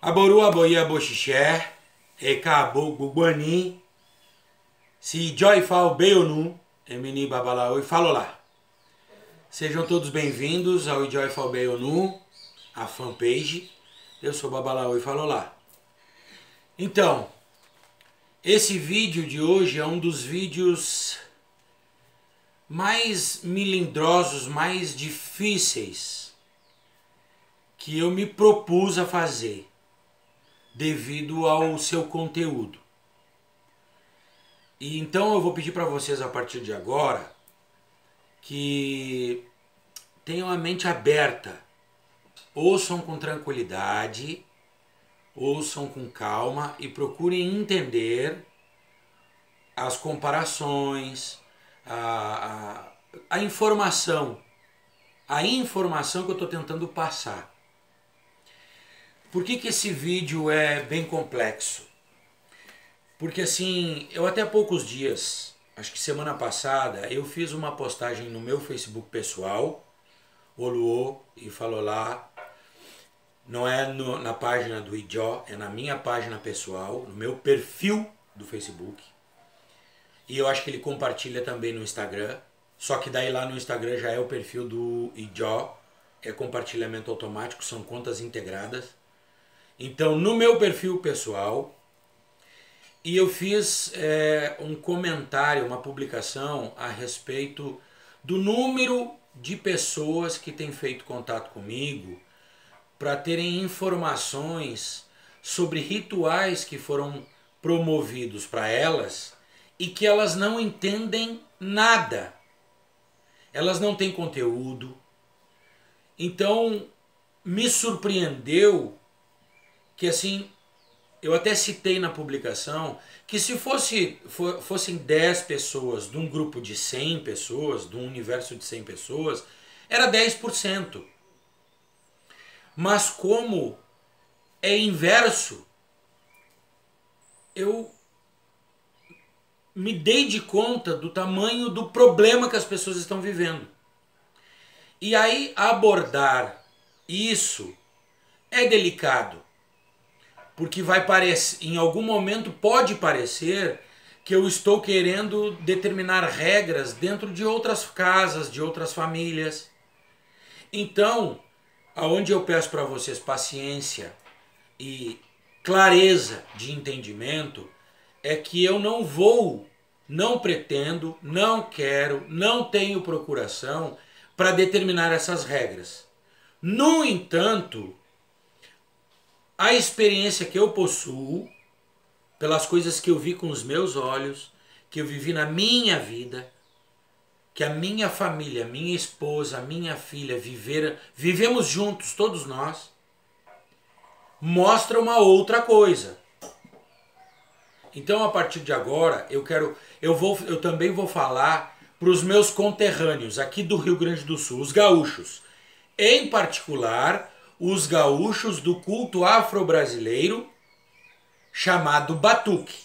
Aboru aboia boxixé, eka bugbani, se joy fal beonu, emini babalaoi falolá. Sejam todos bem-vindos ao Joy fal beonu, a fanpage. Eu sou Babalaoi Falolá. Então, esse vídeo de hoje é um dos vídeos mais melindrosos, mais difíceis que eu me propus a fazer devido ao seu conteúdo. E então eu vou pedir para vocês a partir de agora que tenham a mente aberta, ouçam com tranquilidade, ouçam com calma e procurem entender as comparações, a informação que eu estou tentando passar. Por que esse vídeo é bem complexo? Porque assim, eu até há poucos dias, acho que semana passada, eu fiz uma postagem no meu Facebook pessoal, Oluô e Falolá. Não é na página do Ijó, é na minha página pessoal, no meu perfil do Facebook. E eu acho que ele compartilha também no Instagram. Só que daí lá no Instagram já é o perfil do Ijó, é compartilhamento automático, são contas integradas. Então no meu perfil pessoal, e eu fiz um comentário, uma publicação a respeito do número de pessoas que têm feito contato comigo para terem informações sobre rituais que foram promovidos para elas e que elas não entendem nada. Elas não têm conteúdo. Então me surpreendeu que assim, eu até citei na publicação que se fossem 10 pessoas de um grupo de 100 pessoas, de um universo de 100 pessoas, era 10%. Mas como é inverso, eu me dei de conta do tamanho do problema que as pessoas estão vivendo. E aí abordar isso é delicado, porque vai parecer, em algum momento pode parecer que eu estou querendo determinar regras dentro de outras casas, de outras famílias. Então, aonde eu peço para vocês paciência e clareza de entendimento, é que eu não pretendo, não quero, não tenho procuração para determinar essas regras. No entanto, a experiência que eu possuo, pelas coisas que eu vi com os meus olhos, que eu vivi na minha vida, que a minha família, minha esposa, minha filha vivemos juntos, todos nós, mostra uma outra coisa. Então a partir de agora eu também vou falar para os meus conterrâneos aqui do Rio Grande do Sul, os gaúchos, em particular os gaúchos do culto afro-brasileiro chamado batuque.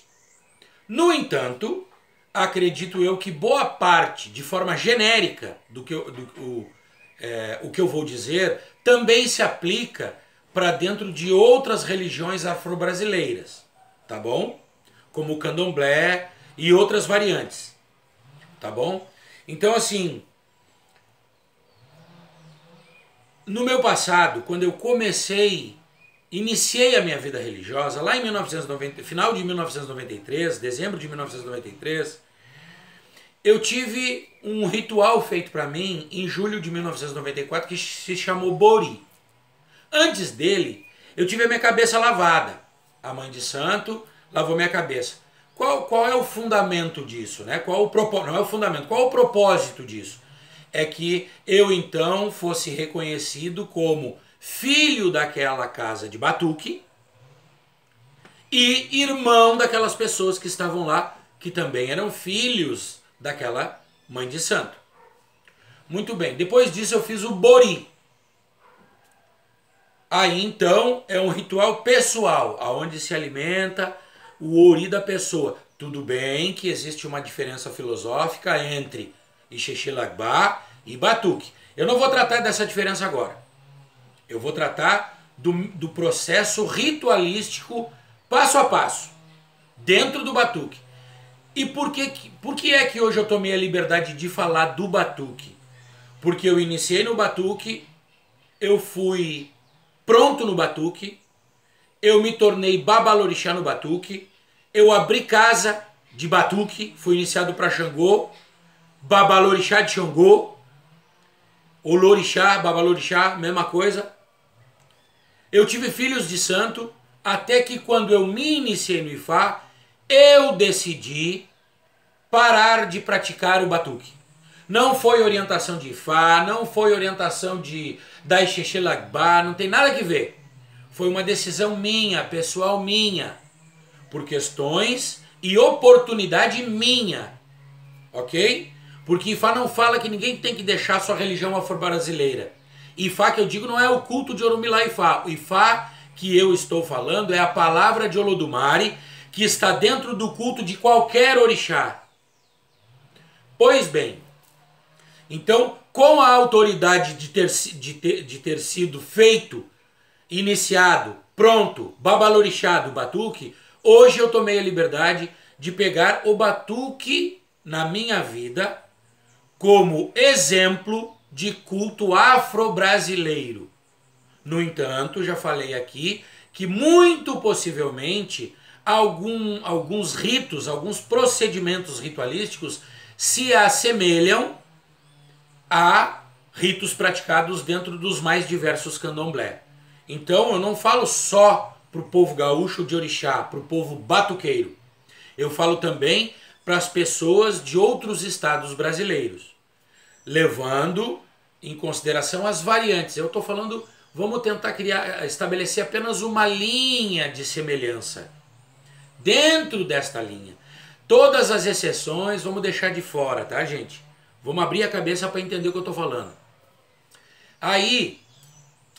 No entanto, acredito eu que boa parte, de forma genérica, o que eu vou dizer, também se aplica para dentro de outras religiões afro-brasileiras, tá bom? Como o candomblé e outras variantes, tá bom? Então assim, no meu passado, quando eu iniciei a minha vida religiosa, lá em 1990, final de 1993, dezembro de 1993, eu tive um ritual feito para mim em julho de 1994 que se chamou Bori. Antes dele, eu tive a minha cabeça lavada. A mãe de santo lavou minha cabeça. Qual é o fundamento disso, né? Não é o fundamento, qual é o propósito disso? É que eu então fosse reconhecido como filho daquela casa de batuque e irmão daquelas pessoas que estavam lá, que também eram filhos daquela mãe de santo. Muito bem, depois disso eu fiz o Bori. Aí então é um ritual pessoal, onde se alimenta o ori da pessoa. Tudo bem que existe uma diferença filosófica entre Ixexilabá e batuque. Eu não vou tratar dessa diferença agora. Eu vou tratar do processo ritualístico passo a passo, dentro do batuque. E por que é que hoje eu tomei a liberdade de falar do batuque? Porque eu iniciei no batuque, eu fui pronto no batuque, eu me tornei babalorixá no batuque, eu abri casa de batuque, fui iniciado para Xangô, babalorixá de Xangô, olorixá, babalorixá, mesma coisa. Eu tive filhos de santo, até que quando eu me iniciei no Ifá, eu decidi parar de praticar o batuque. Não foi orientação de Ifá, não foi orientação da Ixexê Lagbá, não tem nada que ver. Foi uma decisão minha, pessoal minha, por questões e oportunidade minha, ok? Porque Ifá não fala que ninguém tem que deixar sua religião afro-brasileira. Ifá que eu digo não é o culto de Orumilá Ifá. O Ifá que eu estou falando é a palavra de Olodumare, que está dentro do culto de qualquer orixá. Pois bem, então, com a autoridade de ter sido feito, iniciado, pronto, babalorixá do batuque, hoje eu tomei a liberdade de pegar o batuque na minha vida como exemplo de culto afro-brasileiro. No entanto, já falei aqui que muito possivelmente alguns ritos, alguns procedimentos ritualísticos se assemelham a ritos praticados dentro dos mais diversos candomblé. Então eu não falo só para o povo gaúcho de orixá, para o povo batuqueiro. Eu falo também para as pessoas de outros estados brasileiros, levando em consideração as variantes. Eu estou falando, vamos tentar estabelecer apenas uma linha de semelhança. Dentro desta linha, todas as exceções vamos deixar de fora, tá, gente? Vamos abrir a cabeça para entender o que eu estou falando. Aí,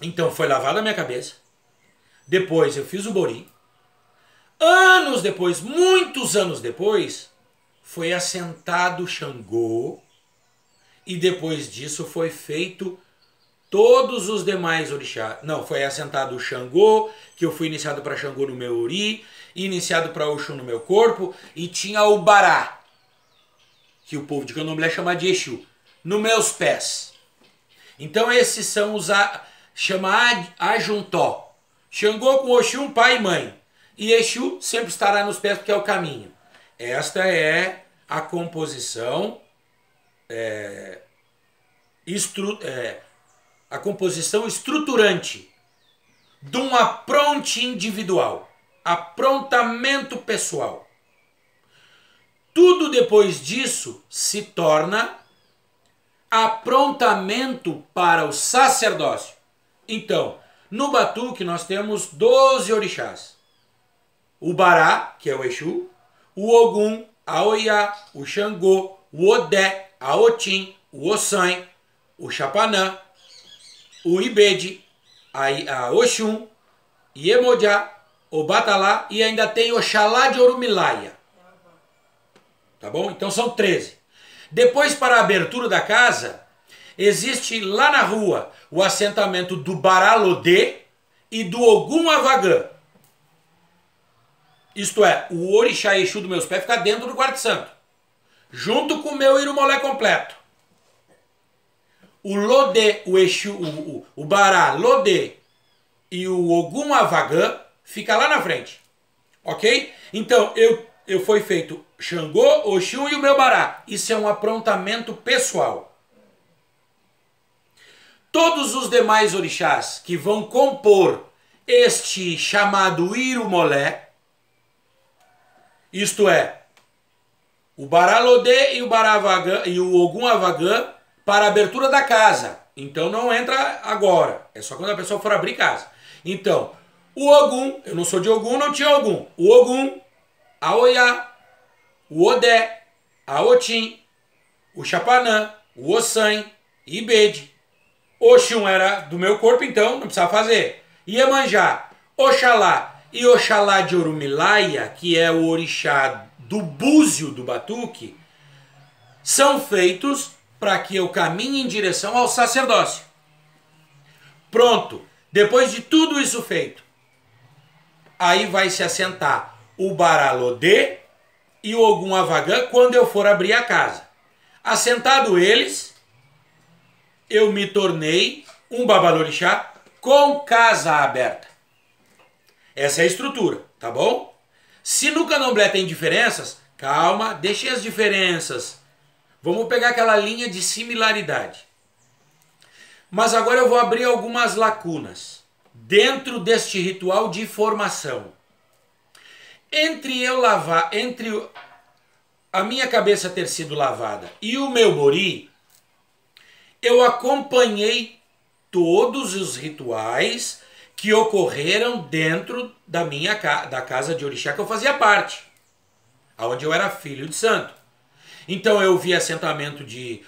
então foi lavada a minha cabeça. Depois eu fiz o bori. Anos depois, muitos anos depois, foi assentado Xangô. E depois disso foi feito todos os demais orixás. Não, foi assentado o Xangô, que eu fui iniciado para Xangô no meu ori, iniciado para Oxum no meu corpo, e tinha o Bará, que o povo de Candomblé chama de Exu, nos meus pés. Então esses são os chama Ajuntó. Xangô com Oxum, pai e mãe. E Exu sempre estará nos pés porque é o caminho. Esta é a composição a composição estruturante de um apronte individual, aprontamento pessoal. Tudo depois disso se torna aprontamento para o sacerdócio. Então, no batuque nós temos 12 orixás. O Bará, que é o Exu, o Ogum, a Oiá, o Xangô, o Odé, a Otim, o Ossan, o Chapanã, o Ibede, a Oxum, Iemoja, o Batalá e ainda tem Oxalá de Orumilaia. Tá bom? Então são 13. Depois, para a abertura da casa, existe lá na rua o assentamento do Baralodê e do Ogum Avagã. Isto é, o orixá Exu dos meus pés fica dentro do quarto santo, junto com o meu Irumolé completo. O Lodê, o Exu, o Bará Lodê e o Ogum Avagã fica lá na frente. Ok? Então, eu fui feito Xangô, Oxum e o meu Bará. Isso é um aprontamento pessoal. Todos os demais orixás que vão compor este chamado Irumolé, isto é, o Baralodê e o Baravagã e o Ogum Avagã para a abertura da casa. Então não entra agora, é só quando a pessoa for abrir casa. Então, o Ogum, eu não sou de Ogum, não tinha Ogum. O Ogum, a Oiá, o Odé, a Otim, o Chapanã, o Ossan, Ibede. Oxum era do meu corpo, então não precisava fazer. Iemanjá, Oxalá e Oxalá de Orumilaia, que é o orixá do búzio do batuque, são feitos para que eu caminhe em direção ao sacerdócio. Pronto, Depois de tudo isso feito, aí vai se assentar o Baralodê e o Ogum Avagã quando eu for abrir a casa. Assentado eles, eu me tornei um Babalorixá com casa aberta. Essa é a estrutura, tá bom? Se no Candomblé tem diferenças, calma, deixe as diferenças. Vamos pegar aquela linha de similaridade. Mas agora eu vou abrir algumas lacunas dentro deste ritual de formação. Entre a minha cabeça ter sido lavada e o meu bori, eu acompanhei todos os rituais que ocorreram dentro da casa de orixá que eu fazia parte, onde eu era filho de santo. Então eu vi assentamento de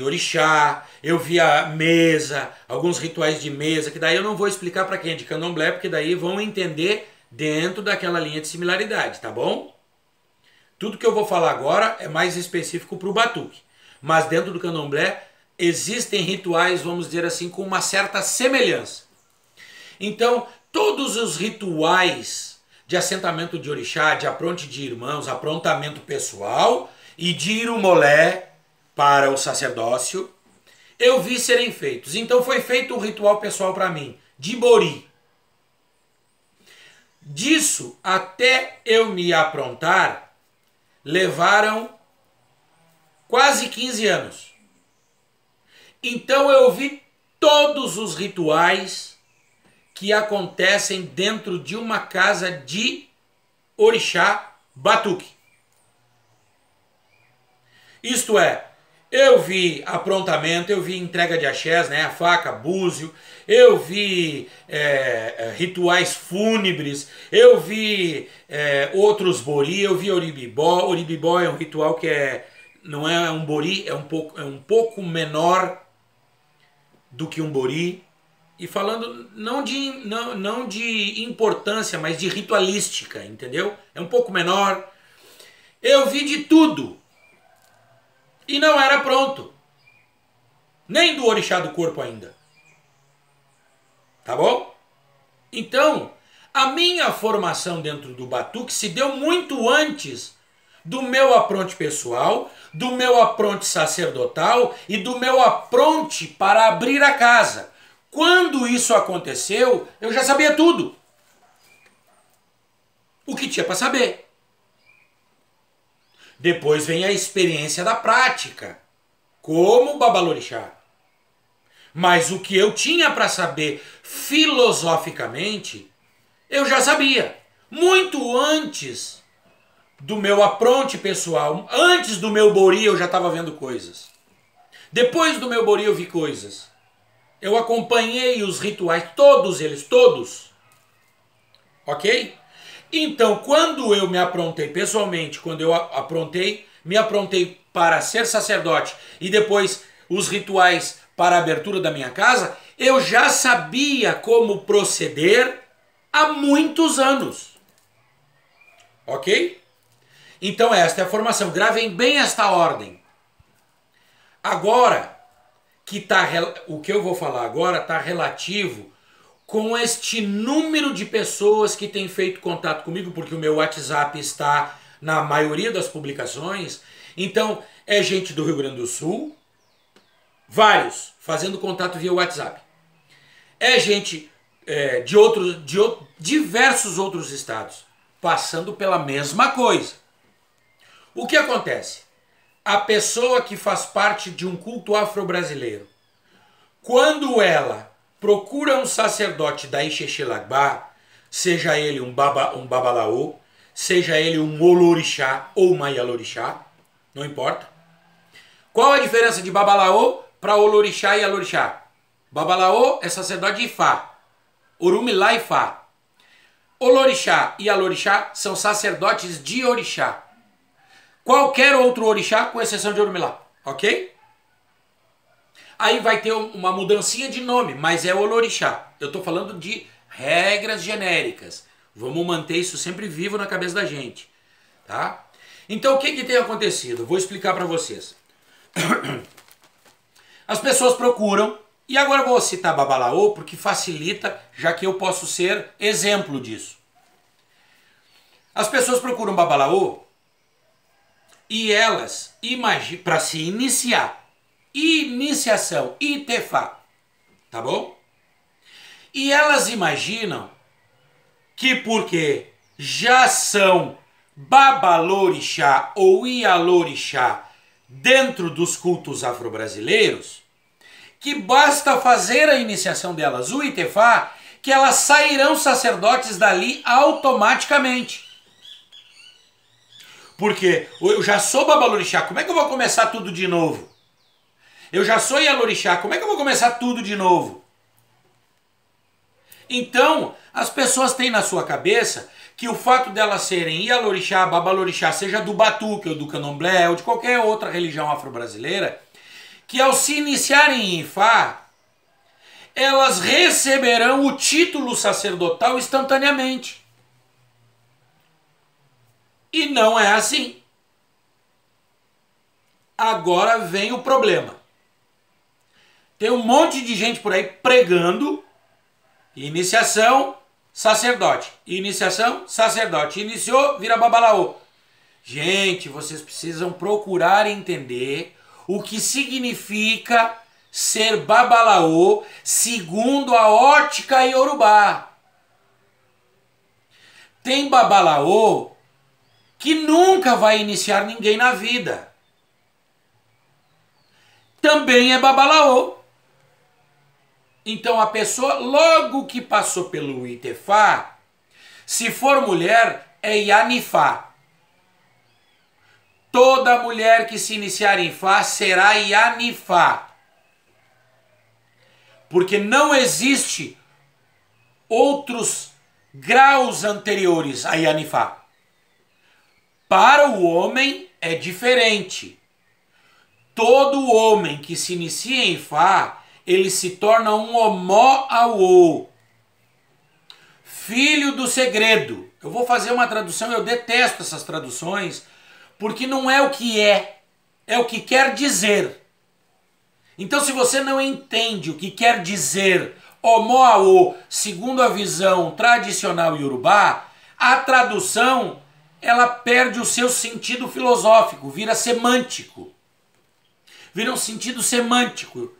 orixá, eu vi a mesa, alguns rituais de mesa, que daí eu não vou explicar para quem é de Candomblé, porque daí vão entender dentro daquela linha de similaridade, tá bom? Tudo que eu vou falar agora é mais específico para o batuque, mas dentro do Candomblé existem rituais, vamos dizer assim, com uma certa semelhança. Então, todos os rituais de assentamento de orixá, de apronte de irmãos, aprontamento pessoal e de irumolé para o sacerdócio, eu vi serem feitos. Então foi feito um ritual pessoal para mim, de bori. Disso até eu me aprontar, levaram quase 15 anos. Então eu vi todos os rituais que acontecem dentro de uma casa de orixá batuque. Isto é, eu vi aprontamento, eu vi entrega de axés, né, a faca, búzio, eu vi rituais fúnebres, eu vi outros bori, eu vi oribibó. Oribibó é um ritual que não é um bori, é um pouco menor do que um bori. E falando não de importância, mas de ritualística, entendeu? É um pouco menor. Eu vi de tudo. E não era pronto. Nem do orixá do corpo ainda. Tá bom? Então, a minha formação dentro do batuque se deu muito antes do meu apronte pessoal, do meu apronte sacerdotal e do meu apronte para abrir a casa. Quando isso aconteceu, eu já sabia tudo. O que tinha para saber. Depois vem a experiência da prática, como babalorixá. Mas o que eu tinha para saber filosoficamente, eu já sabia. Muito antes do meu apronte pessoal, antes do meu bori eu já estava vendo coisas. Depois do meu bori eu vi coisas. Eu acompanhei os rituais, todos eles, todos. Ok? Então, quando eu me aprontei pessoalmente, quando eu me aprontei para ser sacerdote e depois os rituais para a abertura da minha casa, eu já sabia como proceder há muitos anos. Ok? Então esta é a formação. Gravem bem esta ordem. Agora, o que eu vou falar agora está relativo com este número de pessoas que têm feito contato comigo, porque o meu WhatsApp está na maioria das publicações. Então, é gente do Rio Grande do Sul, vários, fazendo contato via WhatsApp. É gente de diversos outros estados, passando pela mesma coisa. O que acontece? A pessoa que faz parte de um culto afro-brasileiro, quando ela procura um sacerdote da Ixexelagbá, seja ele um babalaô, seja ele um olorixá ou uma ialorixá, não importa. Qual a diferença de babalaô para olorixá e alorixá? Babalaô é sacerdote de Ifá, Orumilá Ifá. Olorixá e alorixá são sacerdotes de orixá. Qualquer outro orixá, com exceção de Orumilá, ok? Aí vai ter uma mudancinha de nome, mas é olorixá. Eu estou falando de regras genéricas. Vamos manter isso sempre vivo na cabeça da gente, tá? Então o que tem acontecido? Vou explicar para vocês. As pessoas procuram E agora eu vou citar Babalaô porque facilita, já que eu posso ser exemplo disso. As pessoas procuram Babalaô e elas, para se iniciar, iniciação, Itefá, tá bom? E elas imaginam que porque já são Babalorixá ou Ialorixá dentro dos cultos afro-brasileiros, que basta fazer a iniciação delas, o Itefá, que elas sairão sacerdotes dali automaticamente. Porque eu já sou Babalorixá, como é que eu vou começar tudo de novo? Eu já sou Ialorixá, como é que eu vou começar tudo de novo? Então, as pessoas têm na sua cabeça que o fato delas serem Ialorixá, Babalorixá, seja do Batuque ou do Candomblé ou de qualquer outra religião afro-brasileira, que ao se iniciarem em Ifá, elas receberão o título sacerdotal instantaneamente. E não é assim. Agora vem o problema. Tem um monte de gente por aí pregando iniciação, sacerdote. Iniciação, sacerdote. Iniciou, vira Babalaô. Gente, vocês precisam procurar entender o que significa ser Babalaô segundo a ótica iorubá. Tem Babalaô que nunca vai iniciar ninguém na vida. Também é Babalaô. Então a pessoa, logo que passou pelo Itefá, se for mulher, é Yanifá. Toda mulher que se iniciar em Fá será Yanifá. Porque não existe outros graus anteriores a Yanifá. Para o homem é diferente. Todo homem que se inicia em Fá, ele se torna um Omó-Aô, filho do segredo. Eu vou fazer uma tradução, eu detesto essas traduções, porque não é o que é o que quer dizer. Então, se você não entende o que quer dizer Omó-Aô, segundo a visão tradicional iorubá, a tradução ela perde o seu sentido filosófico, vira semântico. Vira um sentido semântico.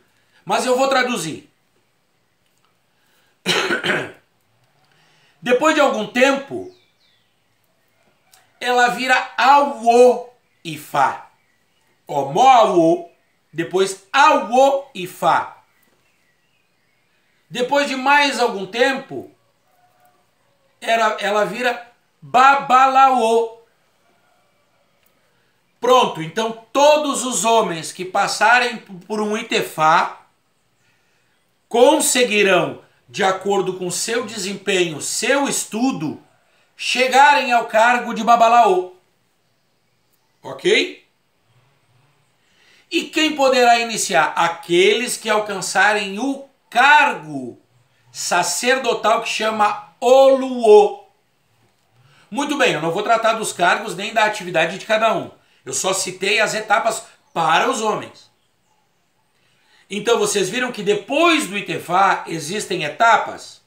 Mas eu vou traduzir. Depois de algum tempo, ela vira Awo e Fá. Omó-Aô, depois Awo e Fá. Depois de mais algum tempo, ela vira Babalaô. Pronto, então todos os homens que passarem por um Itefá conseguirão, de acordo com seu desempenho, seu estudo, chegarem ao cargo de Babalaô. Ok? E quem poderá iniciar? Aqueles que alcançarem o cargo sacerdotal que chama Oluô. Muito bem, eu não vou tratar dos cargos nem da atividade de cada um. Eu só citei as etapas para os homens. Então vocês viram que depois do Itefá existem etapas?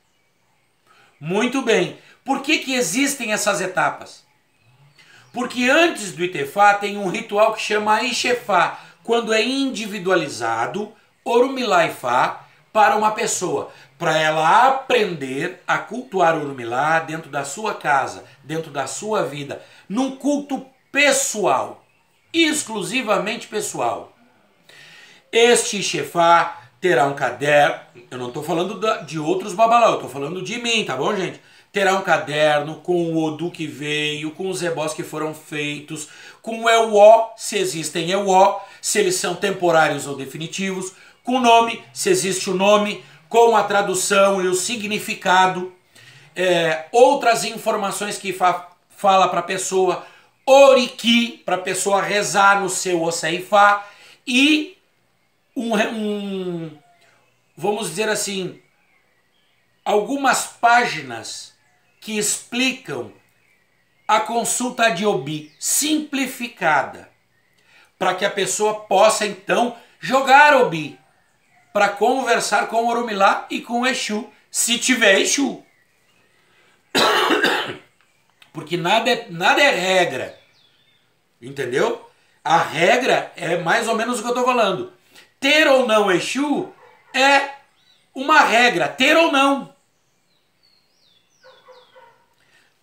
Muito bem. Por que existem essas etapas? Porque antes do Itefá tem um ritual que chama Ixefá, quando é individualizado, Orumilá Ifá, para uma pessoa, para ela aprender a cultuar Orumilá dentro da sua casa, dentro da sua vida, num culto pessoal, exclusivamente pessoal. Este Ixefá terá um caderno, eu não estou falando de outros Babalaô, eu estou falando de mim, tá bom, gente? Terá um caderno com o Odu que veio, com os ebós que foram feitos, com o Euó, se existem Euó, se eles são temporários ou definitivos, com o nome, se existe o nome, com a tradução e o significado, outras informações que fala para a pessoa, Oriki, para a pessoa rezar no seu Ossaifá, e vamos dizer assim, algumas páginas que explicam a consulta de Obi simplificada, para que a pessoa possa então jogar Obi, para conversar com o Orumilá e com o Exu, se tiver Exu. Porque nada é regra, entendeu? A regra é mais ou menos o que eu estou falando. Ter ou não Exu é uma regra, ter ou não.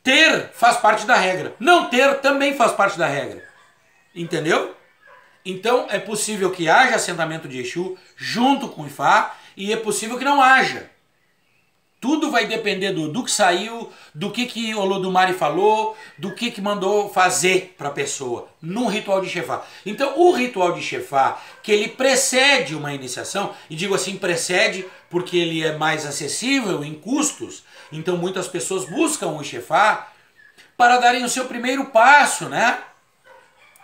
Ter faz parte da regra, não ter também faz parte da regra, entendeu? Então é possível que haja assentamento de Exu junto com o Ifá e é possível que não haja. Tudo vai depender do que saiu, do que Olodumare falou, do que mandou fazer para a pessoa no ritual de Xefá. Então o ritual de Xefá, que ele precede uma iniciação, e digo assim precede porque ele é mais acessível em custos, então muitas pessoas buscam o Xefá para darem o seu primeiro passo, né?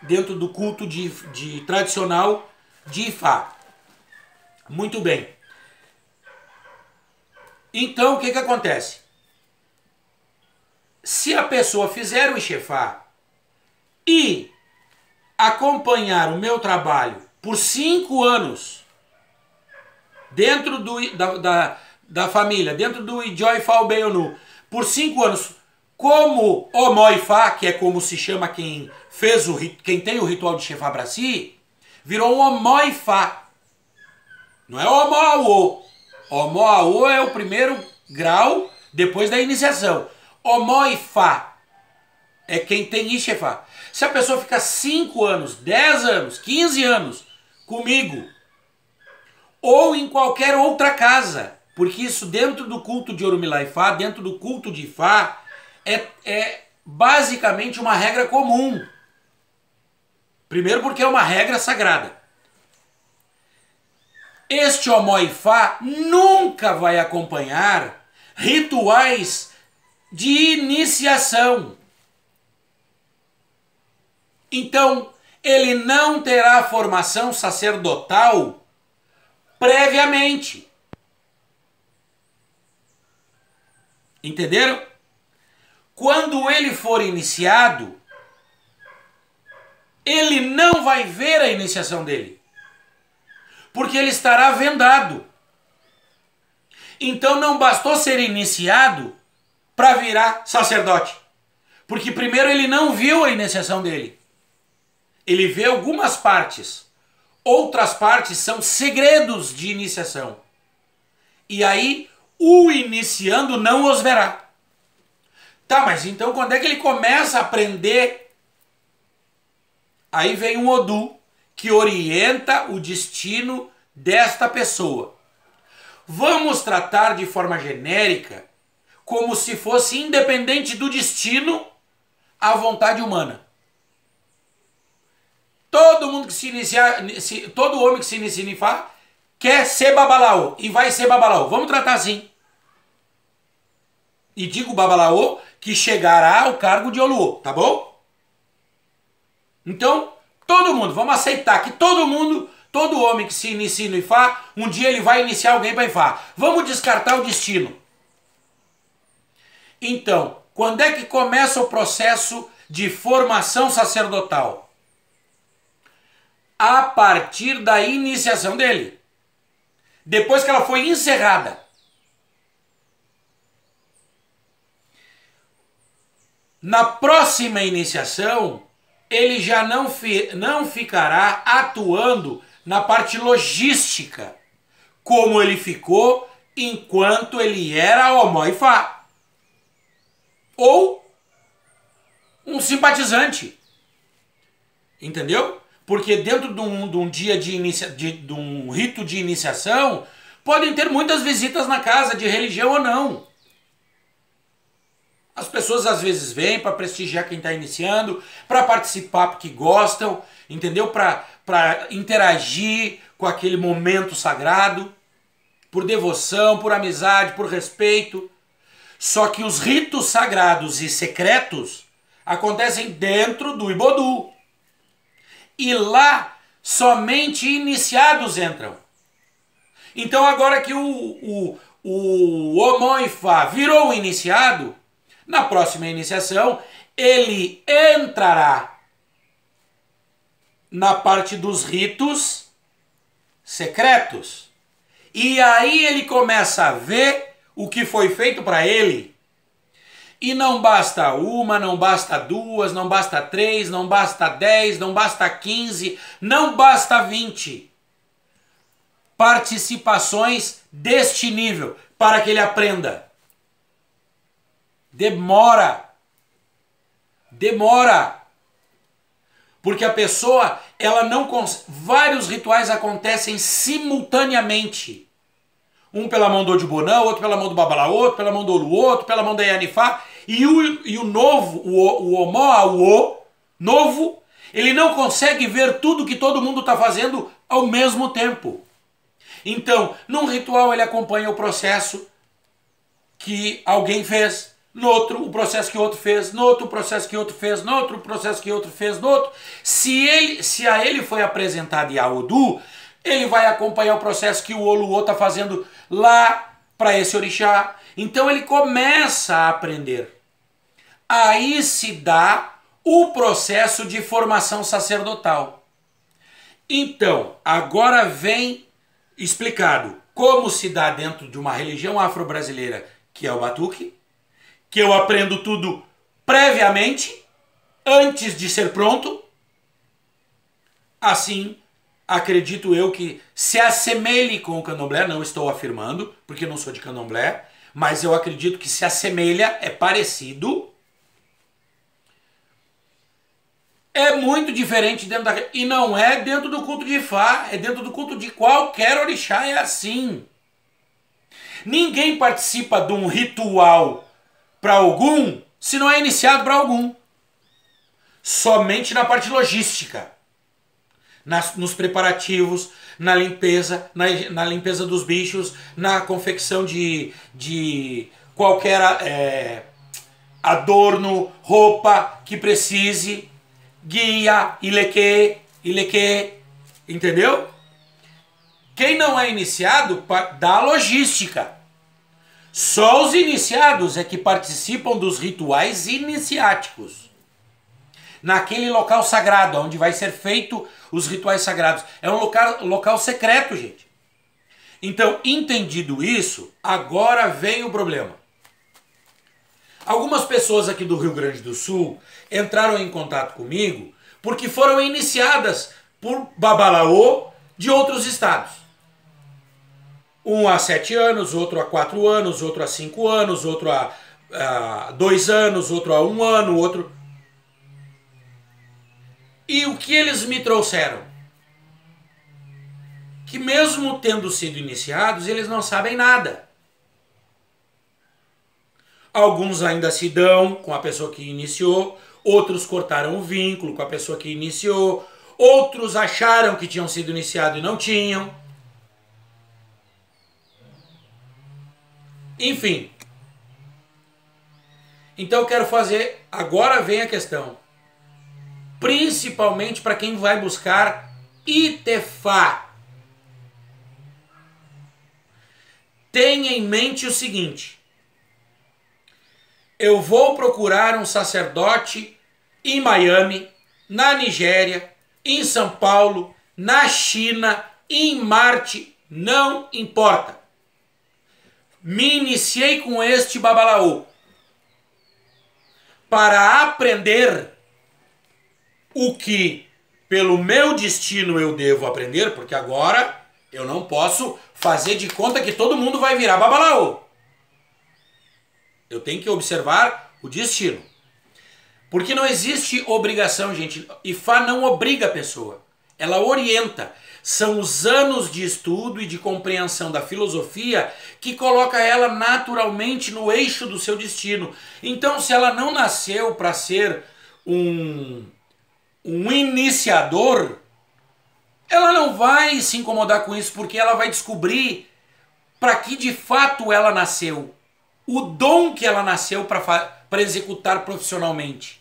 Dentro do culto de tradicional de Ifá. Muito bem. Então, o que acontece? Se a pessoa fizer o Ixefá e acompanhar o meu trabalho por 5 anos dentro da família, dentro do Ijoy Falbeonu, por 5 anos, como Omoifá, que é como se chama quem tem o ritual de Ixefá para si, virou um Omoifá. Não é Omoaô. Omoaô é o primeiro grau depois da iniciação. Omoifá é quem tem Ixefá. Se a pessoa ficar 5 anos, 10 anos, 15 anos comigo, ou em qualquer outra casa, porque isso dentro do culto de Orumilá Ifá, dentro do culto de Ifá, é basicamente uma regra comum. Primeiro porque é uma regra sagrada. Este Omoifá nunca vai acompanhar rituais de iniciação. Então, ele não terá formação sacerdotal previamente. Entenderam? Quando ele for iniciado, ele não vai ver a iniciação dele. Porque ele estará vendado. Então não bastou ser iniciado para virar sacerdote. Porque primeiro ele não viu a iniciação dele. Ele vê algumas partes. Outras partes são segredos de iniciação. E aí o iniciando não os verá. Tá, mas então quando é que ele começa a aprender? Aí vem um Odu que orienta o destino desta pessoa. Vamos tratar de forma genérica como se fosse independente do destino a vontade humana. Todo mundo que se iniciar, todo homem que se inicia em Ifá quer ser babalaô e vai ser babalaô. Vamos tratar assim. E digo babalaô que chegará ao cargo de Oluô, tá bom? Então, todo mundo, vamos aceitar que todo homem que se inicia no Ifá, um dia ele vai iniciar alguém para Ifá. Vamos descartar o destino. Então, quando é que começa o processo de formação sacerdotal? A partir da iniciação dele. Depois que ela foi encerrada. Na próxima iniciação, ele já não ficará atuando na parte logística, como ele ficou enquanto ele era Omoifá. Ou um simpatizante. Entendeu? Porque dentro de um dia de um rito de iniciação, podem ter muitas visitas na casa, de religião ou não. As pessoas às vezes vêm para prestigiar quem está iniciando, para participar porque gostam, entendeu? Para interagir com aquele momento sagrado, por devoção, por amizade, por respeito. Só que os ritos sagrados e secretos acontecem dentro do Ibodu. E lá somente iniciados entram. Então agora que o Omoifá virou um iniciado, na próxima iniciação ele entrará na parte dos ritos secretos. E aí ele começa a ver o que foi feito para ele. E não basta uma, não basta duas, não basta três, não basta 10, não basta 15, não basta 20 participações deste nível para que ele aprenda. Demora. Porque a pessoa, ela não consegue. Vários rituais acontecem simultaneamente. Um pela mão do Odibonã, outro pela mão do Babalaô, outro pela mão do Olu, outro pela mão da Yanifá. E o novo, o Omoa, novo, ele não consegue ver tudo que todo mundo está fazendo ao mesmo tempo. Então, num ritual ele acompanha o processo que alguém fez, no outro o processo que outro fez, no outro o processo que outro fez, no outro o processo que outro fez, no outro. Se a ele foi apresentado Yaodu, ele vai acompanhar o processo que o Oluô está fazendo lá para esse orixá. Então ele começa a aprender. Aí se dá o processo de formação sacerdotal. Então, agora vem explicado como se dá dentro de uma religião afro-brasileira, que é o batuque, que eu aprendo tudo previamente, antes de ser pronto. Assim, acredito eu que se assemelhe com o candomblé, não estou afirmando, porque não sou de candomblé, mas eu acredito que se assemelha, é parecido. É muito diferente dentro da... E não é dentro do culto de Ifá, é dentro do culto de qualquer orixá, é assim. Ninguém participa de um ritual para algum se não é iniciado para algum. Somente na parte logística. Nos preparativos, na limpeza, na limpeza dos bichos, na confecção de qualquer adorno, roupa que precise... guia, ileque, entendeu? Quem não é iniciado dá logística. Só os iniciados é que participam dos rituais iniciáticos. Naquele local sagrado, onde vai ser feito os rituais sagrados. É um local secreto, gente. Então, entendido isso, agora vem o problema. Algumas pessoas aqui do Rio Grande do Sul entraram em contato comigo porque foram iniciadas por babalaô de outros estados. Um há 7 anos, outro há 4 anos, outro há 5 anos, outro há 2 anos, outro há 1 ano, outro... E o que eles me trouxeram? Que mesmo tendo sido iniciados, eles não sabem nada. Alguns ainda se dão com a pessoa que iniciou, outros cortaram o vínculo com a pessoa que iniciou, outros acharam que tinham sido iniciados e não tinham. Enfim. Então eu quero fazer, agora vem a questão, principalmente para quem vai buscar Itefá. Tenha em mente o seguinte: eu vou procurar um sacerdote em Miami, na Nigéria, em São Paulo, na China, em Marte, não importa. Me iniciei com este babalaô para aprender o que pelo meu destino eu devo aprender, porque agora eu não posso fazer de conta que todo mundo vai virar babalaô. Eu tenho que observar o destino. Porque não existe obrigação, gente. Ifá não obriga a pessoa. Ela orienta. São os anos de estudo e de compreensão da filosofia que coloca ela naturalmente no eixo do seu destino. Então, se ela não nasceu para ser um iniciador, ela não vai se incomodar com isso, porque ela vai descobrir para que de fato ela nasceu. O dom que ela nasceu para executar profissionalmente.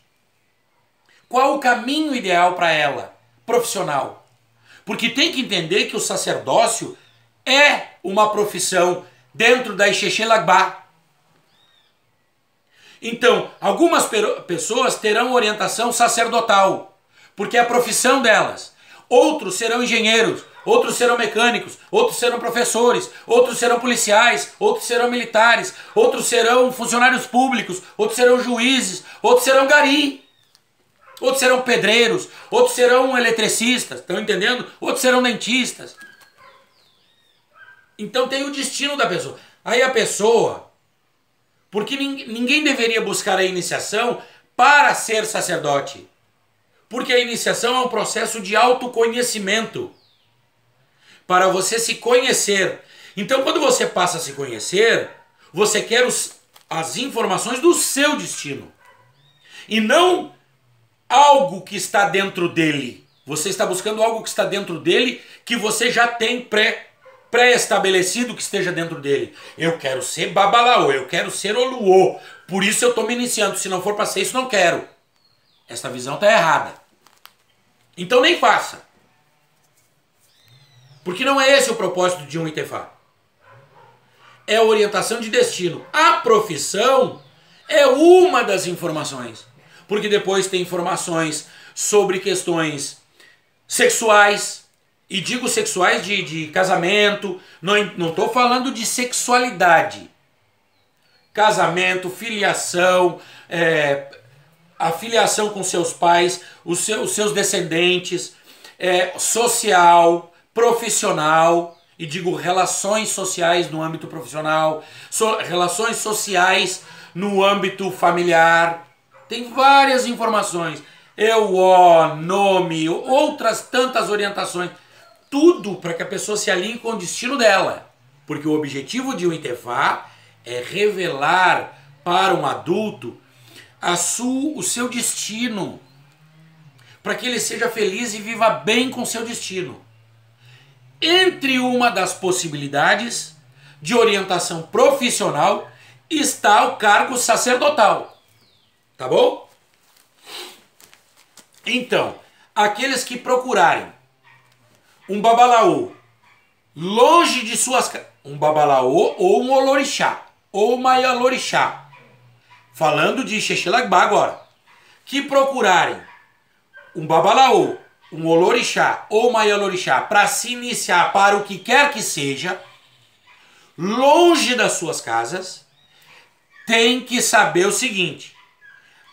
Qual o caminho ideal para ela, profissional? Porque tem que entender que o sacerdócio é uma profissão dentro da Ixexê Lagbá. Então, algumas pessoas terão orientação sacerdotal, porque é a profissão delas. Outros serão engenheiros, outros serão mecânicos, outros serão professores, outros serão policiais, outros serão militares, outros serão funcionários públicos, outros serão juízes, outros serão gari, outros serão pedreiros, outros serão eletricistas, estão entendendo? Outros serão dentistas. Então tem o destino da pessoa. Aí a pessoa, porque ninguém deveria buscar a iniciação para ser sacerdote. Porque a iniciação é um processo de autoconhecimento. Para você se conhecer. Então quando você passa a se conhecer, você quer as informações do seu destino. E não algo que está dentro dele. Você está buscando algo que está dentro dele que você já tem pré-estabelecido que esteja dentro dele. Eu quero ser Babalaô, eu quero ser Oluô. Por isso eu estou me iniciando. Se não for para ser isso, não quero. Esta visão está errada. Então nem faça. Porque não é esse o propósito de um Itefá. É a orientação de destino. A profissão é uma das informações. Porque depois tem informações sobre questões sexuais. E digo sexuais de casamento. Não estou falando de sexualidade. Casamento, filiação, a filiação com seus pais, os seus descendentes, social, profissional, e digo relações sociais no âmbito profissional, relações sociais no âmbito familiar. Tem várias informações. Nome, outras tantas orientações. Tudo para que a pessoa se alinhe com o destino dela. Porque o objetivo de um Itefá é revelar para um adulto o seu destino. Para que ele seja feliz e viva bem com seu destino. Entre uma das possibilidades de orientação profissional está o cargo sacerdotal. Tá bom? Então, aqueles que procurarem um babalaô longe de suas casas, um babalaô ou um olorixá, ou uma ialorixá, falando de Xexilagba agora, que procurarem um babalaô, um olorixá ou uma ialorixá para se iniciar para o que quer que seja, longe das suas casas, tem que saber o seguinte: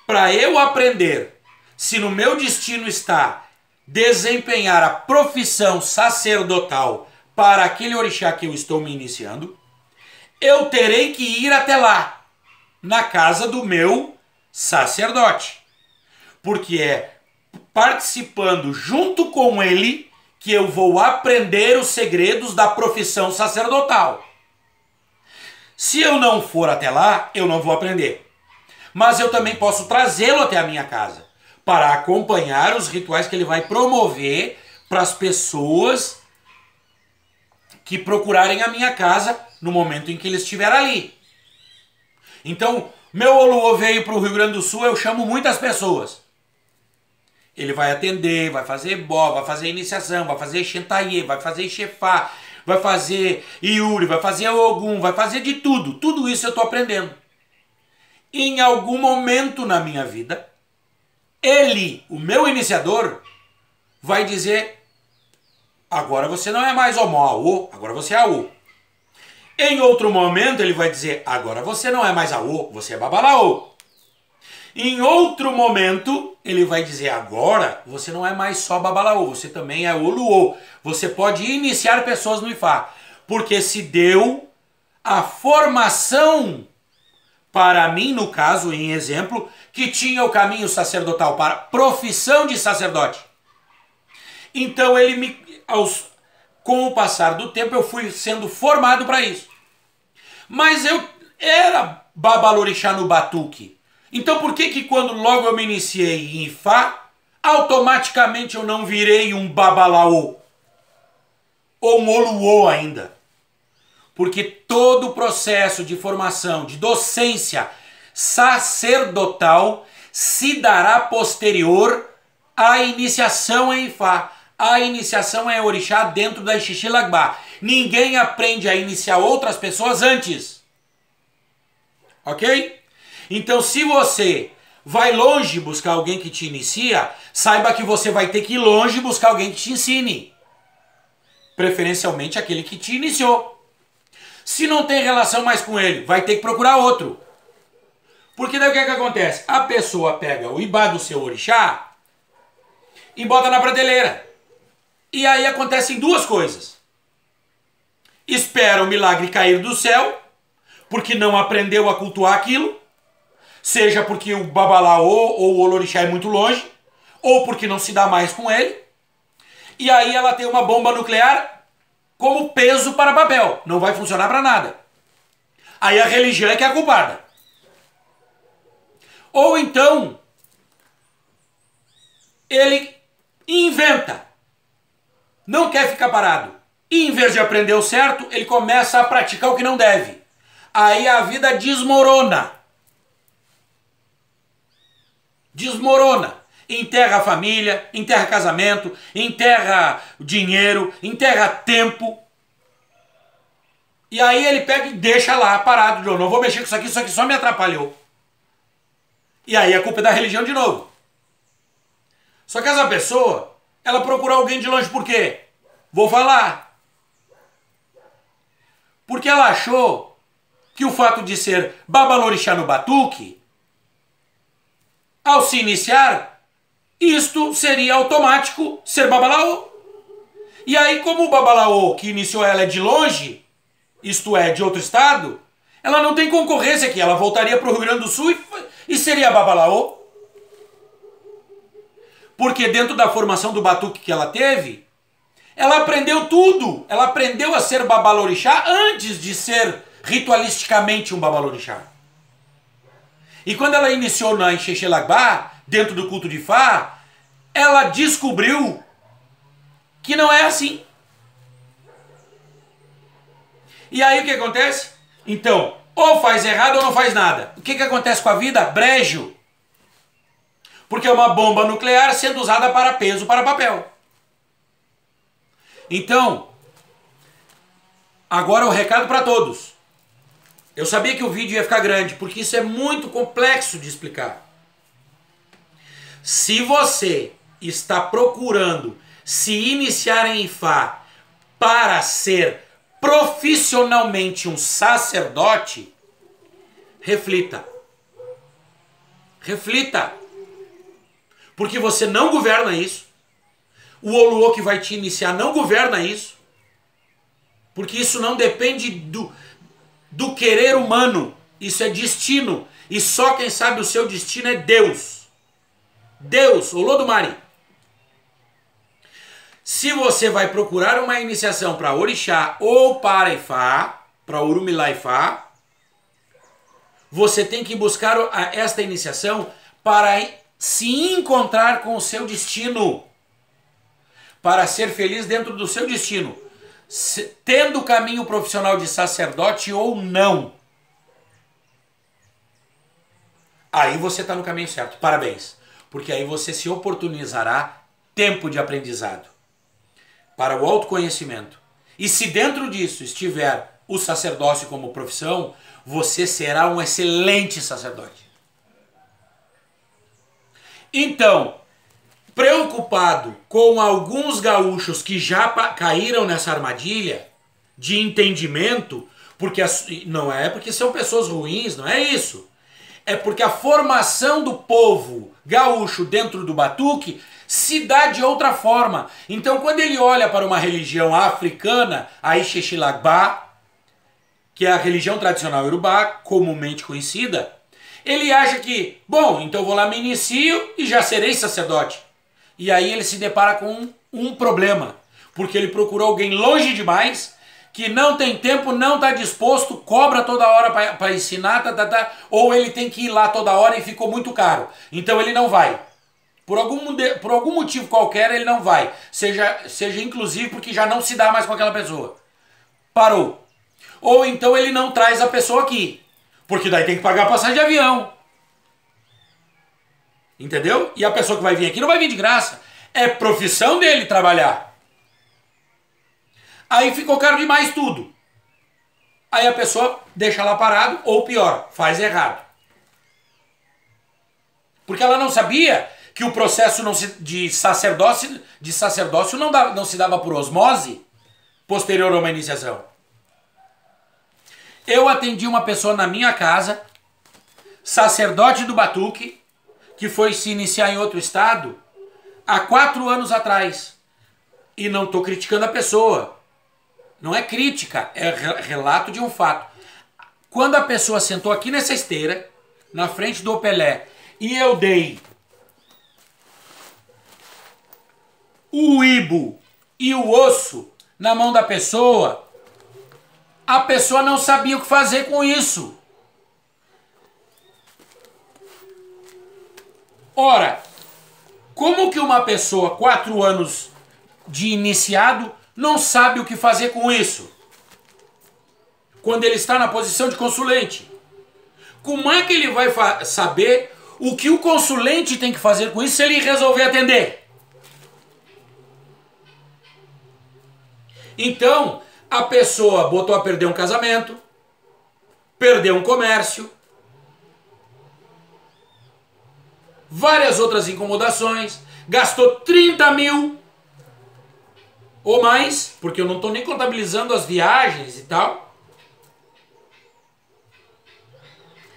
para eu aprender se no meu destino está desempenhar a profissão sacerdotal para aquele orixá que eu estou me iniciando, eu terei que ir até lá, na casa do meu sacerdote. Porque é participando junto com ele que eu vou aprender os segredos da profissão sacerdotal. Se eu não for até lá, eu não vou aprender. Mas eu também posso trazê-lo até a minha casa para acompanhar os rituais que ele vai promover para as pessoas que procurarem a minha casa no momento em que ele estiver ali. Então, meu Oluô veio para o Rio Grande do Sul, eu chamo muitas pessoas. Ele vai atender, vai fazer bó, vai fazer iniciação, vai fazer xentaie, vai fazer xefá, vai fazer iuri, vai fazer ogum, vai fazer de tudo. Tudo isso eu estou aprendendo. Em algum momento na minha vida, ele, o meu iniciador, vai dizer: agora você não é mais Omoaô, agora você é Aô. Em outro momento ele vai dizer: agora você não é mais Aô, você é Babalaô. Em outro momento ele vai dizer: agora você não é mais só Babalaô, você também é Oluô. Você pode iniciar pessoas no Ifá, porque se deu a formação para mim, no caso, em exemplo, que tinha o caminho sacerdotal para profissão de sacerdote. Então com o passar do tempo eu fui sendo formado para isso. Mas eu era Babalorixá no Batuque. Então por que quando logo eu me iniciei em Ifá, automaticamente eu não virei um Babalaô? Ou um Oluô ainda? Porque todo o processo de formação, de docência sacerdotal se dará posterior à iniciação em Ifá. A iniciação é orixá dentro da Xixilagba. Ninguém aprende a iniciar outras pessoas antes. Ok? Então se você vai longe buscar alguém que te inicia, saiba que você vai ter que ir longe buscar alguém que te ensine. preferencialmente aquele que te iniciou. Se não tem relação mais com ele, vai ter que procurar outro. Porque daí o que é que acontece? A pessoa pega o ibá do seu orixá e bota na prateleira. E aí acontecem duas coisas. Espera o milagre cair do céu, porque não aprendeu a cultuar aquilo, seja porque o babalaô ou o olorixá é muito longe, ou porque não se dá mais com ele, e aí ela tem uma bomba nuclear como peso para papel, não vai funcionar para nada. Aí a religião é que é a culpada. Ou então, ele inventa, não quer ficar parado, e em vez de aprender o certo, ele começa a praticar o que não deve. Aí a vida desmorona. Desmorona. Enterra a família, enterra casamento, enterra dinheiro, enterra tempo. E aí ele pega e deixa lá parado. Eu não vou mexer com isso aqui só me atrapalhou. E aí a culpa é da religião de novo. Só que essa pessoa, ela procurou alguém de longe por quê? Vou falar. Porque ela achou que o fato de ser babalorixá no batuque, ao se iniciar, isto seria automático ser babalaô. E aí, como o babalaô que iniciou ela é de longe, isto é, de outro estado, ela não tem concorrência aqui, ela voltaria para o Rio Grande do Sul e seria babalaô. Porque dentro da formação do batuque que ela teve, ela aprendeu tudo. Ela aprendeu a ser babalorixá antes de ser ritualisticamente um babalorixá. E quando ela iniciou na Xexelagbá, dentro do culto de Fá, ela descobriu que não é assim. E aí o que acontece? Então, ou faz errado ou não faz nada. O que acontece com a vida? Brejo. Porque é uma bomba nuclear sendo usada para peso, para papel. Então, agora o recado para todos. Eu sabia que o vídeo ia ficar grande, porque isso é muito complexo de explicar. Se você está procurando se iniciar em Ifá para ser profissionalmente um sacerdote, reflita. Reflita. Porque você não governa isso. O Oluô que vai te iniciar não governa isso. Porque isso não depende do querer humano. Isso é destino. E só quem sabe o seu destino é Deus. Deus, Olodumare. Se você vai procurar uma iniciação para Orixá ou para Ifá, para Orumilá Ifá, você tem que buscar esta iniciação para se encontrar com o seu destino. Para ser feliz dentro do seu destino. Tendo o caminho profissional de sacerdote ou não. Aí você está no caminho certo. Parabéns. Porque aí você se oportunizará tempo de aprendizado. Para o autoconhecimento. E se dentro disso estiver o sacerdócio como profissão, você será um excelente sacerdote. Então, preocupado com alguns gaúchos que já caíram nessa armadilha de entendimento, porque não é porque são pessoas ruins, não é isso. É porque a formação do povo gaúcho dentro do batuque se dá de outra forma. Então, quando ele olha para uma religião africana, a Xexelagbá, que é a religião tradicional iorubá, comumente conhecida, ele acha que, bom, então eu vou lá, me inicio e já serei sacerdote. E aí ele se depara com um problema, porque ele procurou alguém longe demais, que não tem tempo, não está disposto, cobra toda hora para ensinar, ou ele tem que ir lá toda hora e ficou muito caro. Então ele não vai. Por algum motivo qualquer ele não vai. Seja inclusive porque já não se dá mais com aquela pessoa. Parou. Ou então ele não traz a pessoa aqui. Porque daí tem que pagar a passagem de avião. Entendeu? E a pessoa que vai vir aqui não vai vir de graça. É profissão dele trabalhar. Aí ficou caro demais tudo. Aí a pessoa deixa lá parado, ou pior, faz errado. Porque ela não sabia que o processo de sacerdócio não se dava por osmose. posterior a uma iniciação. Eu atendi uma pessoa na minha casa, sacerdote do Batuque, que foi se iniciar em outro estado, há 4 anos atrás. E não estou criticando a pessoa. Não é crítica, é relato de um fato. Quando a pessoa sentou aqui nessa esteira, na frente do Opelé, e eu dei o ibo e o osso na mão da pessoa, a pessoa não sabia o que fazer com isso. Ora, como que uma pessoa, 4 anos de iniciado, não sabe o que fazer com isso? Quando ele está na posição de consulente. Como é que ele vai saber o que o consulente tem que fazer com isso se ele resolver atender? Então, a pessoa botou a perder um casamento, perdeu um comércio, várias outras incomodações, gastou 30 mil ou mais, porque eu não estou nem contabilizando as viagens e tal.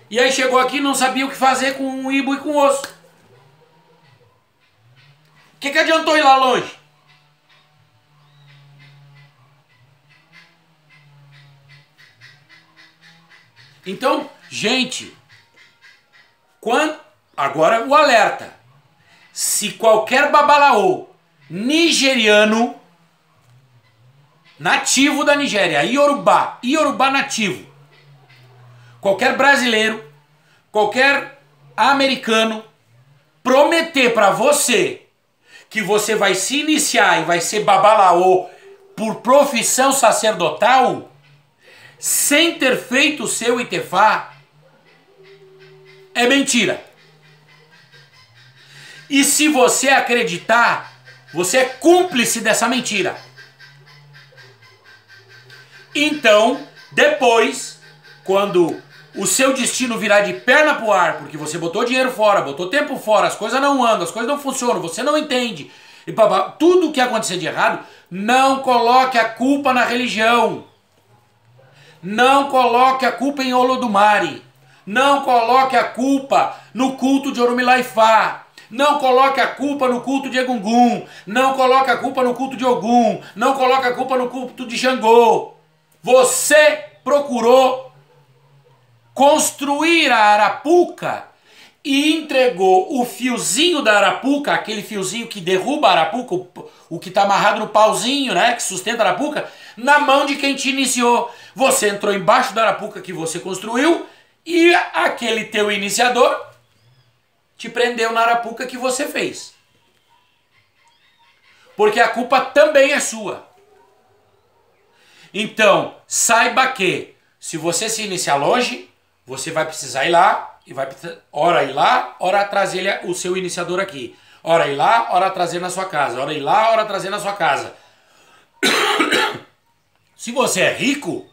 E aí chegou aqui e não sabia o que fazer com o ibo e com o osso. O que adiantou ir lá longe? Então, gente, agora o alerta. Se qualquer babalaô nigeriano, nativo da Nigéria, Iorubá nativo, qualquer brasileiro, qualquer americano, prometer para você que você vai se iniciar e vai ser babalaô por profissão sacerdotal, sem ter feito o seu Itefá, é mentira. E se você acreditar, você é cúmplice dessa mentira. Então, depois, quando o seu destino virar de perna pro ar, porque você botou dinheiro fora, botou tempo fora, as coisas não andam, as coisas não funcionam, você não entende, e tudo o que acontecer de errado, não coloque a culpa na religião. Não coloque a culpa em Olodumare. Não coloque a culpa no culto de Orumilaifá. Não coloque a culpa no culto de Egungun. Não coloque a culpa no culto de Ogum. Não coloque a culpa no culto de Xangô. Você procurou construir a arapuca e entregou o fiozinho da arapuca, aquele fiozinho que derruba a arapuca, o que está amarrado no pauzinho, né, que sustenta a arapuca, na mão de quem te iniciou. Você entrou embaixo da arapuca que você construiu e aquele teu iniciador te prendeu na arapuca que você fez. Porque a culpa também é sua. Então, saiba que se você se iniciar longe, você vai precisar ir lá, e vai ora ir lá, ora trazer o seu iniciador aqui. Ora ir lá, ora trazer na sua casa. Ora ir lá, ora trazer na sua casa. Se você é rico,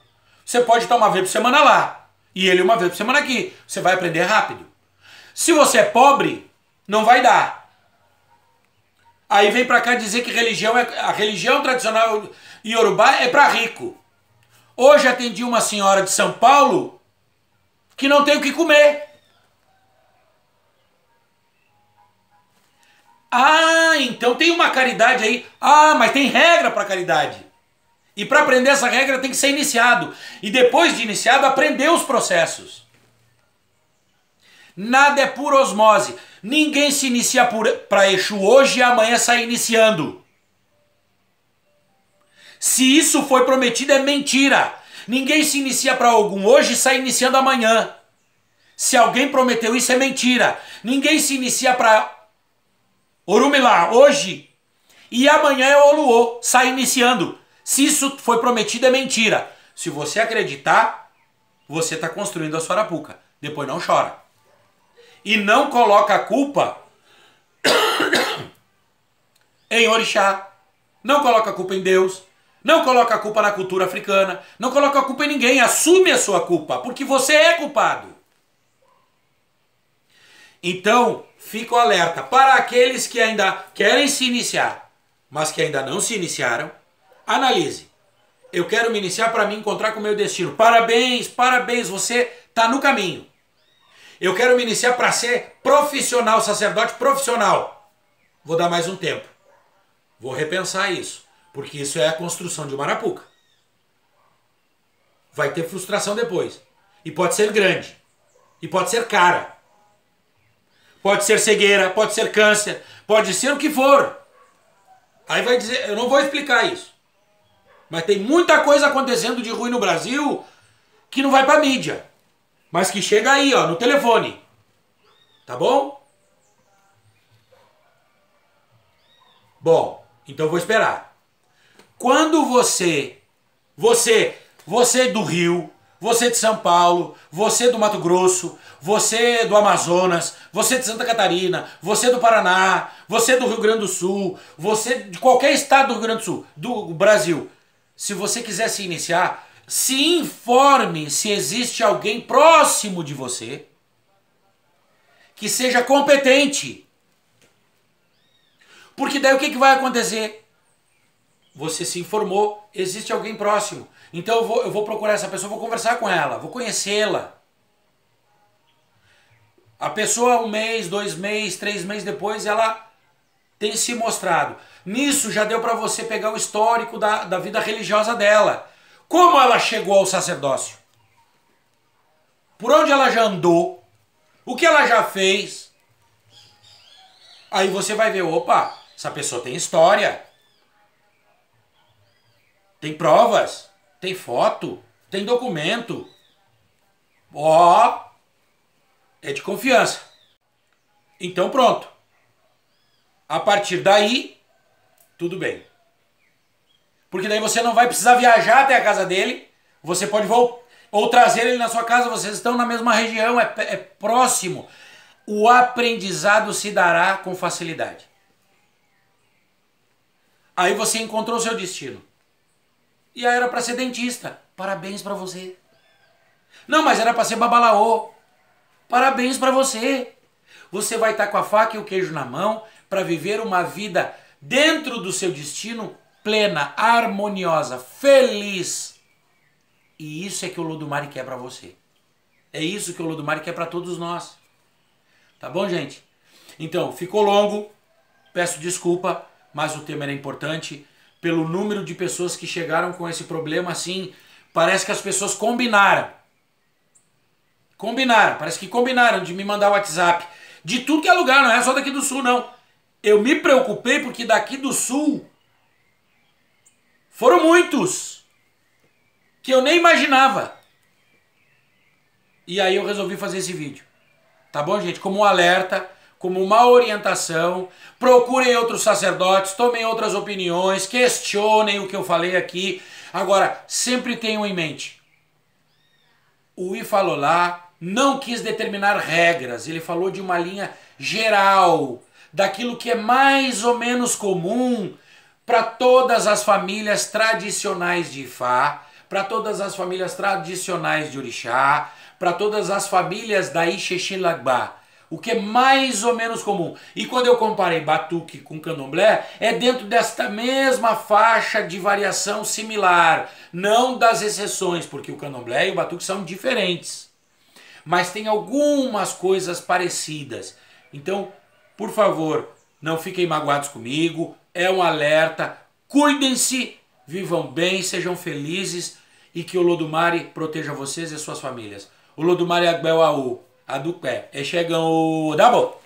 você pode estar uma vez por semana lá, e ele uma vez por semana aqui. Você vai aprender rápido. Se você é pobre, não vai dar. Aí vem pra cá dizer que a religião tradicional iorubá é para rico. Hoje atendi uma senhora de São Paulo que não tem o que comer. Ah, então tem uma caridade aí. Ah, mas tem regra para caridade. E para aprender essa regra tem que ser iniciado. E depois de iniciado, aprender os processos. Nada é por osmose. Ninguém se inicia para Exu hoje e amanhã sai iniciando. Se isso foi prometido, é mentira. Ninguém se inicia para Ogum hoje e sai iniciando amanhã. Se alguém prometeu isso, é mentira. Ninguém se inicia para Orumilá hoje e amanhã é Oluô, sai iniciando. Se isso foi prometido, é mentira. Se você acreditar, você está construindo a sua arapuca. Depois não chora. E não coloca a culpa em orixá. Não coloca a culpa em Deus. Não coloca a culpa na cultura africana. Não coloca a culpa em ninguém. Assume a sua culpa, porque você é culpado. Então, fica o alerta. Para aqueles que ainda querem se iniciar, mas que ainda não se iniciaram, analise. Eu quero me iniciar para me encontrar com o meu destino. Parabéns, parabéns, você está no caminho. Eu quero me iniciar para ser profissional, sacerdote profissional. Vou dar mais um tempo. Vou repensar isso, porque isso é a construção de uma arapuca. Vai ter frustração depois. E pode ser grande. E pode ser cara. Pode ser cegueira, pode ser câncer, pode ser o que for. Aí vai dizer, eu não vou explicar isso. Mas tem muita coisa acontecendo de ruim no Brasil que não vai pra mídia. Mas que chega aí, ó, no telefone. Tá bom? Bom, então eu vou esperar. Quando você do Rio, você de São Paulo, você do Mato Grosso, você do Amazonas, você de Santa Catarina, você do Paraná, você do Rio Grande do Sul, você de qualquer estado do Rio Grande do Sul, do Brasil, se você quiser se iniciar, se informe se existe alguém próximo de você que seja competente. Porque daí o que vai acontecer? Você se informou, existe alguém próximo. Então eu vou procurar essa pessoa, vou conversar com ela, vou conhecê-la. A pessoa 1 mês, 2 meses, 3 meses depois, ela tem se mostrado. Nisso já deu para você pegar o histórico da vida religiosa dela. Como ela chegou ao sacerdócio? Por onde ela já andou? O que ela já fez? Aí você vai ver, opa, essa pessoa tem história. Tem provas, tem foto, tem documento. Ó, é de confiança. Então pronto. A partir daí, tudo bem. Porque daí você não vai precisar viajar até a casa dele. Você pode ou trazer ele na sua casa, vocês estão na mesma região, é próximo. O aprendizado se dará com facilidade. Aí você encontrou o seu destino. E aí era para ser dentista. Parabéns para você. Não, mas era para ser babalaô. Parabéns para você. Você vai estar com a faca e o queijo na mão para viver uma vida dentro do seu destino plena, harmoniosa, feliz. E isso é que o Olodumare quer para você. É isso que o Olodumare quer para todos nós. Tá bom, gente? Então, ficou longo. Peço desculpa, mas o tema era importante. Pelo número de pessoas que chegaram com esse problema, assim, parece que as pessoas combinaram. Parece que combinaram de me mandar o WhatsApp. De tudo que é lugar, não é só daqui do Sul, não. Eu me preocupei porque daqui do Sul foram muitos que eu nem imaginava. E aí eu resolvi fazer esse vídeo. Tá bom, gente? Como um alerta, como uma orientação. Procurem outros sacerdotes, tomem outras opiniões, questionem o que eu falei aqui. Agora, sempre tenham em mente, o Ifalolá não quis determinar regras, ele falou de uma linha geral, daquilo que é mais ou menos comum para todas as famílias tradicionais de Ifá, para todas as famílias tradicionais de Orixá, para todas as famílias da Ixexilabá. O que é mais ou menos comum. E quando eu comparei batuque com candomblé, é dentro desta mesma faixa de variação similar, não das exceções, porque o candomblé e o batuque são diferentes. Mas tem algumas coisas parecidas. Então, por favor, não fiquem magoados comigo, é um alerta, cuidem-se, vivam bem, sejam felizes e que o Olodumare proteja vocês e suas famílias. O Olodumare Agbel Aú. Adupé, é chegando, dá bom.